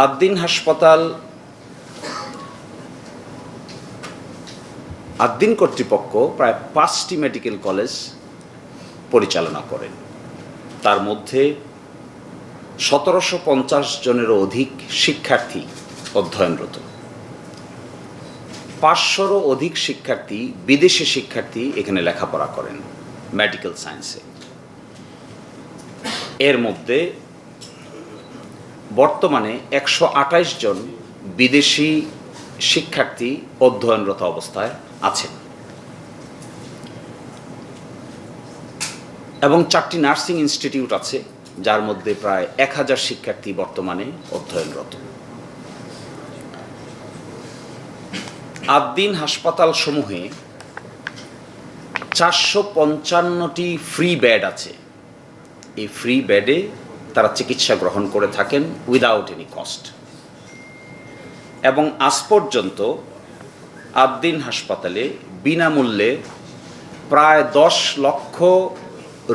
আদ্দিন হাসপাতাল আদ্দিন কর্তৃপক্ষ প্রায় 5টি মেডিকেল কলেজ পরিচালনা করেন। তার মধ্যে 1750 জনেরও অধিক শিক্ষার্থী অধ্যয়নরত। 500রও অধিক শিক্ষার্থী, বিদেশি শিক্ষার্থী এখানে লেখাপড়া করেন মেডিকেল সায়েন্সে। এর মধ্যে বর্তমানে 128 জন বিদেশি শিক্ষার্থী অধ্যয়নরত অবস্থায় আছেন এবং 4টি নার্সিং ইনস্টিটিউট আছে, যার মধ্যে প্রায় 1000 শিক্ষার্থী বর্তমানে অধ্যয়নরত। আদ্দিন হাসপাতাল সমূহে 455টি ফ্রি বেড আছে। এই ফ্রি বেডে তারা চিকিৎসা গ্রহণ করে থাকেন উইদাউট এনি কস্ট। এবং আজ পর্যন্ত আদ্দিন হাসপাতালে বিনামূল্যে প্রায় 10 লক্ষ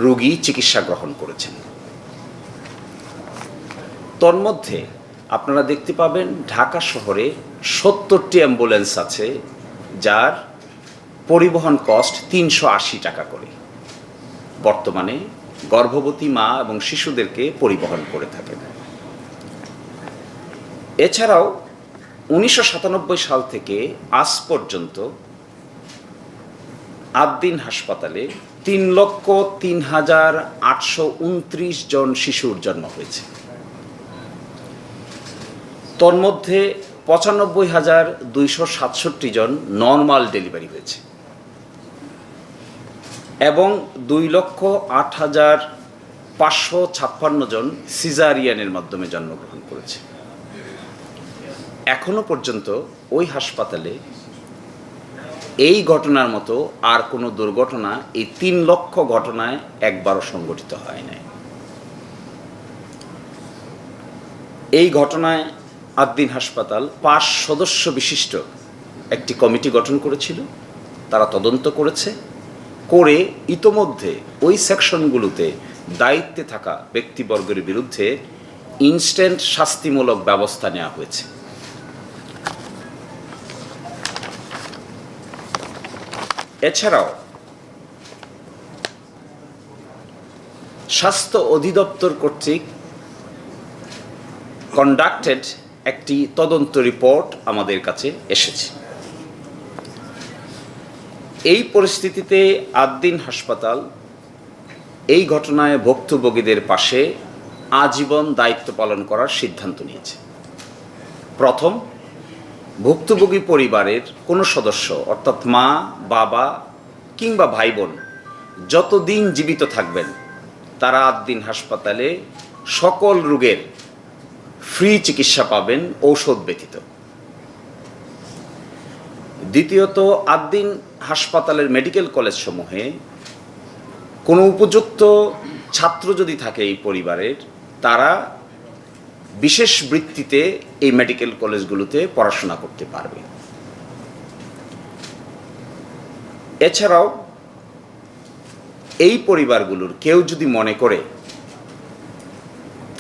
রোগী চিকিৎসা গ্রহণ করেছেন। তন্মধ্যে আপনারা দেখতে পাবেন ঢাকা শহরে 70টি অ্যাম্বুলেন্স আছে, যার পরিবহন কস্ট 380 টাকা করে বর্তমানে গর্ভবতী মা এবং শিশুদেরকে পরিবহন করে থাকেন। এছাড়াও 1997 সাল থেকে আজ পর্যন্ত আদ্দিন হাসপাতালে 3,03,829 জন শিশুর জন্ম হয়েছে। তন্মধ্যে 95,267 জন নর্মাল ডেলিভারি হয়েছে এবং 2,08,556 জন সিজারিয়ানের মাধ্যমে জন্মগ্রহণ করেছে। এখনো পর্যন্ত ওই হাসপাতালে এই ঘটনার মতো আর কোনো দুর্ঘটনা এই 3 লক্ষ ঘটনায় একবারও সংঘটিত হয় নাই। এই ঘটনায় আদ্দিন হাসপাতাল 5 সদস্য বিশিষ্ট একটি কমিটি গঠন করেছিল। তারা তদন্ত করে ইতোমধ্যে ওই সেকশনগুলোতে দায়িত্বে থাকা ব্যক্তিবর্গের বিরুদ্ধে ইনস্ট্যান্ট শাস্তিমূলক ব্যবস্থা নেওয়া হয়েছে। এছাড়াও স্বাস্থ্য অধিদপ্তর কর্তৃক কন্ডাক্টেড একটি তদন্ত রিপোর্ট আমাদের কাছে এসেছে। এই পরিস্থিতিতে আদ্দিন হাসপাতাল এই ঘটনায় ভুক্তভোগীদের পাশে আজীবন দায়িত্ব পালন করার সিদ্ধান্ত নিয়েছে। প্রথম, ভুক্তভোগী পরিবারের কোনো সদস্য অর্থাৎ মা, বাবা কিংবা ভাই বোন যতদিন জীবিত থাকবেন তারা আদ্দিন হাসপাতালে সকল রোগের ফ্রি চিকিৎসা পাবেন, ঔষধ ব্যতীত। দ্বিতীয়ত, আদ্দিন হাসপাতালের মেডিকেল কলেজ সমূহে কোনো উপযুক্ত ছাত্র যদি থাকে এই পরিবারের, তারা বিশেষ বৃত্তিতে এই মেডিকেল কলেজগুলোতে পড়াশোনা করতে পারবে। এছাড়াও এই পরিবারগুলোর কেউ যদি মনে করে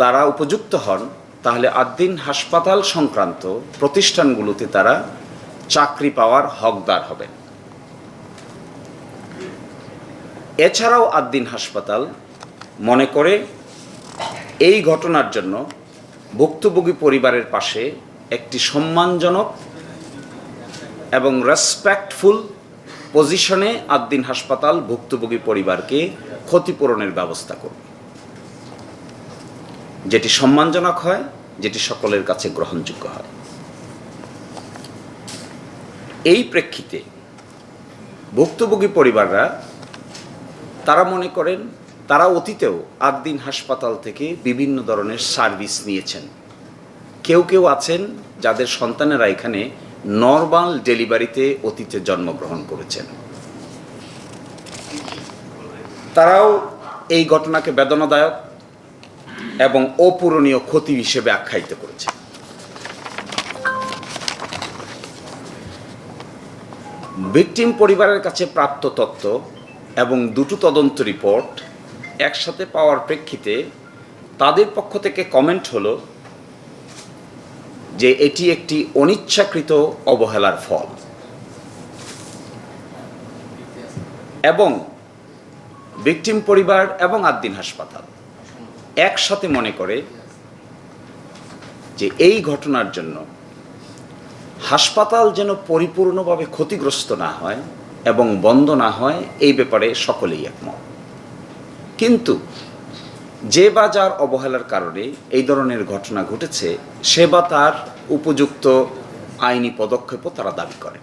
তারা উপযুক্ত হন, তাহলে আদ্দিন হাসপাতাল সংক্রান্ত প্রতিষ্ঠানগুলোতে তারা চাকরি পাওয়ার হকদার হবেন। এছাড়াও আদ্দিন হাসপাতাল মনে করে এই ঘটনার জন্য ভুক্তভোগী পরিবারের পাশে একটি সম্মানজনক এবং রেসপেক্টফুল পজিশনে আদ্দিন হাসপাতাল ভুক্তভোগী পরিবারকে ক্ষতিপূরণের ব্যবস্থা করবে, যেটি সম্মানজনক হয়, যেটি সকলের কাছে গ্রহণযোগ্য হয়। এই প্রেক্ষিতে ভুক্তভোগী পরিবাররা তারা মনে করেন তারা অতীতেও আদ্দিন হাসপাতাল থেকে বিভিন্ন ধরনের সার্ভিস নিয়েছেন। কেউ কেউ আছেন যাদের সন্তানেরা এখানে নর্মাল ডেলিভারিতে অতীতে জন্মগ্রহণ করেছেন। তারাও এই ঘটনাকে বেদনাদায়ক এবং অপূরণীয় ক্ষতি হিসেবে আখ্যায়িত করেছে। ভিকটিম পরিবারের কাছে প্রাপ্ত তথ্য এবং দুটো তদন্ত রিপোর্ট একসাথে পাওয়ার প্রেক্ষিতে তাদের পক্ষ থেকে কমেন্ট হলো যে এটি একটি অনিচ্ছাকৃত অবহেলার ফল এবং ভিকটিম পরিবার এবং আদ্দিন হাসপাতাল একসাথে মনে করে যে এই ঘটনার জন্য হাসপাতাল যেন পরিপূর্ণভাবে ক্ষতিগ্রস্ত না হয় এবং বন্ধ না হয়, এই ব্যাপারে সকলেই একমত। কিন্তু যে বা যার অবহেলার কারণে এই ধরনের ঘটনা ঘটেছে, সে বা তার উপযুক্ত আইনি পদক্ষেপও তারা দাবি করে।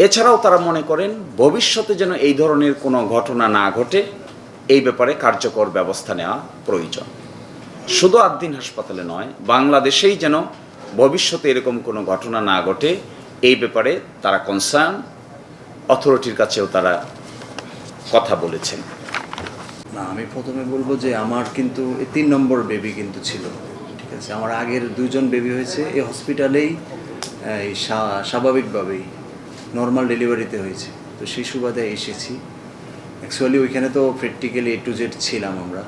এছাড়াও তারা মনে করেন ভবিষ্যতে যেন এই ধরনের কোনো ঘটনা না ঘটে, এই ব্যাপারে কার্যকর ব্যবস্থা নেওয়া প্রয়োজন। শুধু আদ্দিন হাসপাতালে নয়, বাংলাদেশেই যেন ভবিষ্যতে এরকম কোনো ঘটনা না ঘটে, এই ব্যাপারে তারা কনসার্ন অথরিটির কাছেও তারা কথা বলেছেন। না, আমি প্রথমে বলবো যে আমার কিন্তু 3 নম্বর বেবি কিন্তু ছিল, ঠিক আছে। আমার আগের 2জন বেবি হয়েছে এই হসপিটালেই, এই স্বাভাবিকভাবেই নর্মাল ডেলিভারিতে হয়েছে। তো সেই সুবাদে এসেছি। অ্যাকচুয়ালি ওইখানে তো প্র্যাকটিক্যালি A to Z ছিলাম আমরা।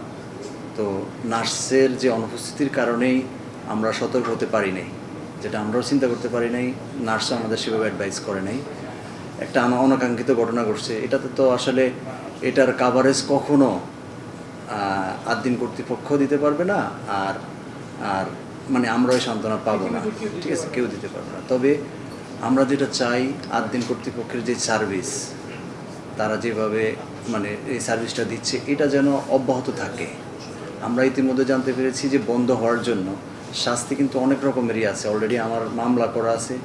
তো নার্সের যে অনুপস্থিতির কারণেই আমরা সতর্ক হতে পারি নাই, যেটা আমরাও চিন্তা করতে পারি নাই, নার্সও আমাদের সেভাবে অ্যাডভাইস করে নাই। একটা অনাকাঙ্ক্ষিত ঘটনা ঘটছে, এটাতে তো আসলে এটার কাভারেজ কখনো আদ্দিন কর্তৃপক্ষ দিতে পারবে না, আর আর মানে আমরাও সান্ত্বনা পাবো না, ঠিক আছে, কেউ দিতে পারবে না। তবে আমরা যেটা চাই, আদ্দিন কর্তৃপক্ষের যে সার্ভিস, তারা যেভাবে মানে এই সার্ভিসটা দিচ্ছে, এটা যেন অব্যাহত থাকে। আমরা ইতিমধ্যে জানতে পেরেছি যে বন্ধ হওয়ার জন্য শাস্তি কিন্তু অনেক রকমেরই আছে। অলরেডি আমার মামলা করা আছে,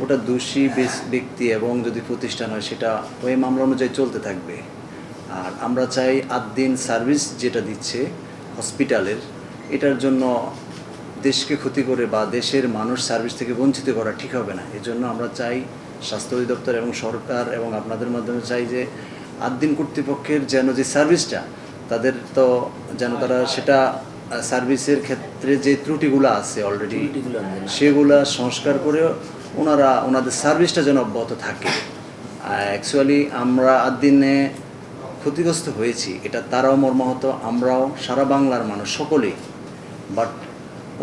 ওটা দোষী ব্যক্তি এবং যদি প্রতিষ্ঠান হয় সেটা ওই মামলা অনুযায়ী চলতে থাকবে। আর আমরা চাই আদ্দিন সার্ভিস যেটা দিচ্ছে হসপিটালের, এটার জন্য দেশকে ক্ষতি করে বা দেশের মানুষ সার্ভিস থেকে বঞ্চিত করা ঠিক হবে না। এজন্য আমরা চাই স্বাস্থ্য অধিদপ্তর এবং সরকার এবং আপনাদের মাধ্যমে চাই যে আদ্দিন কর্তৃপক্ষের যেন যে সার্ভিসটা তাদের, তো যেন তারা সেটা সার্ভিসের ক্ষেত্রে যে ত্রুটিগুলো আছে অলরেডি সেগুলা সংস্কার করে ওনাদের সার্ভিসটা যেন অব্যাহত থাকে। অ্যাকচুয়ালি আমরা আদ্দিনে ক্ষতিগ্রস্ত হয়েছি, এটা তারাও মর্মাহত, আমরাও, সারা বাংলার মানুষ সকলেই। বাট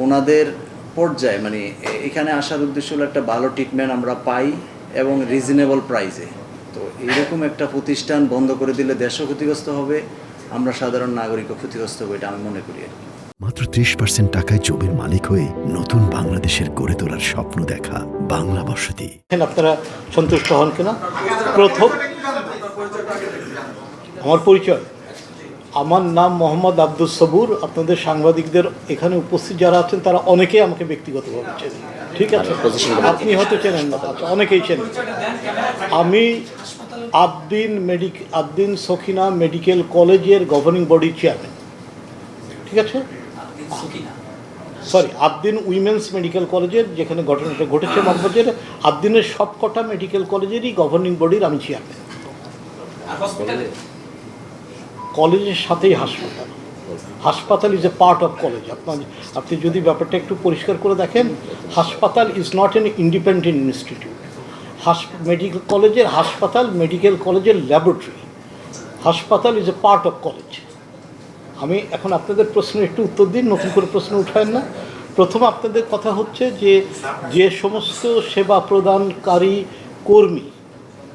ওনাদের পর্যায়ে মানে এখানে আসার উদ্দেশ্য হলো একটা ভালো ট্রিটমেন্ট আমরা পাই এবং রিজনেবল প্রাইসে। তো এইরকম একটা প্রতিষ্ঠান বন্ধ করে দিলে দেশও ক্ষতিগ্রস্ত হবে, আমরা সাধারণ নাগরিকও ক্ষতিগ্রস্ত হবে, এটা আমি মনে করি। মাত্র 30% টাকায় জমির মালিক হয়ে নতুন বাংলাদেশের গড়ে তোলার স্বপ্ন দেখা বাংলা বসতি। আপনারা সন্তুষ্ট হন কিনা? প্রথম আমার পরিচয়, আমার নাম মোহাম্মদ আব্দুস সবুর। আপনাদের সাংবাদিকদের এখানে উপস্থিত যারা আছেন তারা অনেকেই আমাকে ব্যক্তিগতভাবে চেনেন, ঠিক আছে, আপনি হয়তো চেনেন না, আচ্ছা, অনেকেই চেনেন। আমি আদ্দিন সখিনা মেডিকেল কলেজের গভর্নিং বডির চেয়ারম্যান, ঠিক আছে, সরি, আদ্দিন উইমেন্স মেডিকেল কলেজের, যেখানে ঘটনাটা ঘটেছে মগবাজারে, আদ্দিনের সবকটা মেডিকেল কলেজেরই গভর্নিং বডির আমি চেয়ারম্যান। কলেজের সাথেই হাসপাতাল, হাসপাতাল is a part of college. আপনি যদি ব্যাপারটা একটু পরিষ্কার করে দেখেন, হাসপাতাল is not an independent institute. Medical কলেজের হাসপাতাল, মেডিকেল কলেজের ল্যাবরেটরি, হাসপাতাল is a part of college. আমি এখন আপনাদের প্রশ্নের একটু উত্তর দিন, নতুন করে প্রশ্ন উঠায়েন না। প্রথম আপনাদের কথা হচ্ছে যে সমস্ত সেবা প্রদানকারী কর্মী,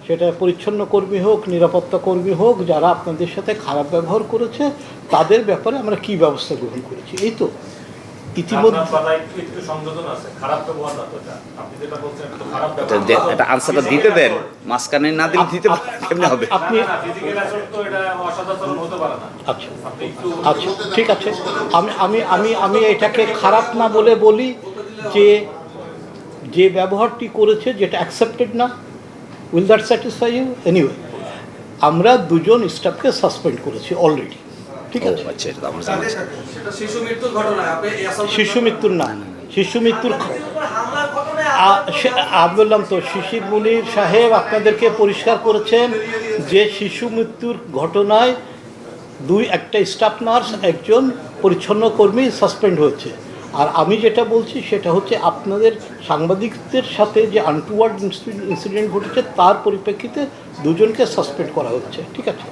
সেটা পরিচ্ছন্ন কর্মী হোক, নিরাপত্তা কর্মী হোক, যারা আপনাদের সাথে খারাপ ব্যবহার করেছে, তাদের ব্যাপারে আমরা কি ব্যবস্থা গ্রহণ করেছি, এই তো ইতিমধ্যে আনসারটা দিতে দেন, মাঝখানে না দিলে দিতে কেমনে হবে? আপনি আচ্ছা আচ্ছা, ঠিক আছে, আমি এটাকে খারাপ না বলে বলি যে ব্যবহারটি করেছে যেটা অ্যাকসেপ্টেড না। Will that satisfy you? Anyway, আমরা 2জন স্টাফকে সাসপেন্ড করেছি অলরেডি, ঠিক আছে। শিশু মৃত্যুর না, শিশু মৃত্যুর আমি বললাম তো, শিশির মুনির সাহেব আপনাদেরকে পরিষ্কার করেছেন যে শিশু মৃত্যুর ঘটনায় একটা স্টাফ নার্স, একজন পরিচ্ছন্ন কর্মী সাসপেন্ড হয়েছে। আর আমি যেটা বলছি সেটা হচ্ছে আপনাদের সাংবাদিকদের সাথে যে আনটুয়ার্ড ইনসিডেন্ট ঘটেছে তার পরিপ্রেক্ষিতে 2জনকে সাসপেন্ড করা হচ্ছে, ঠিক আছে।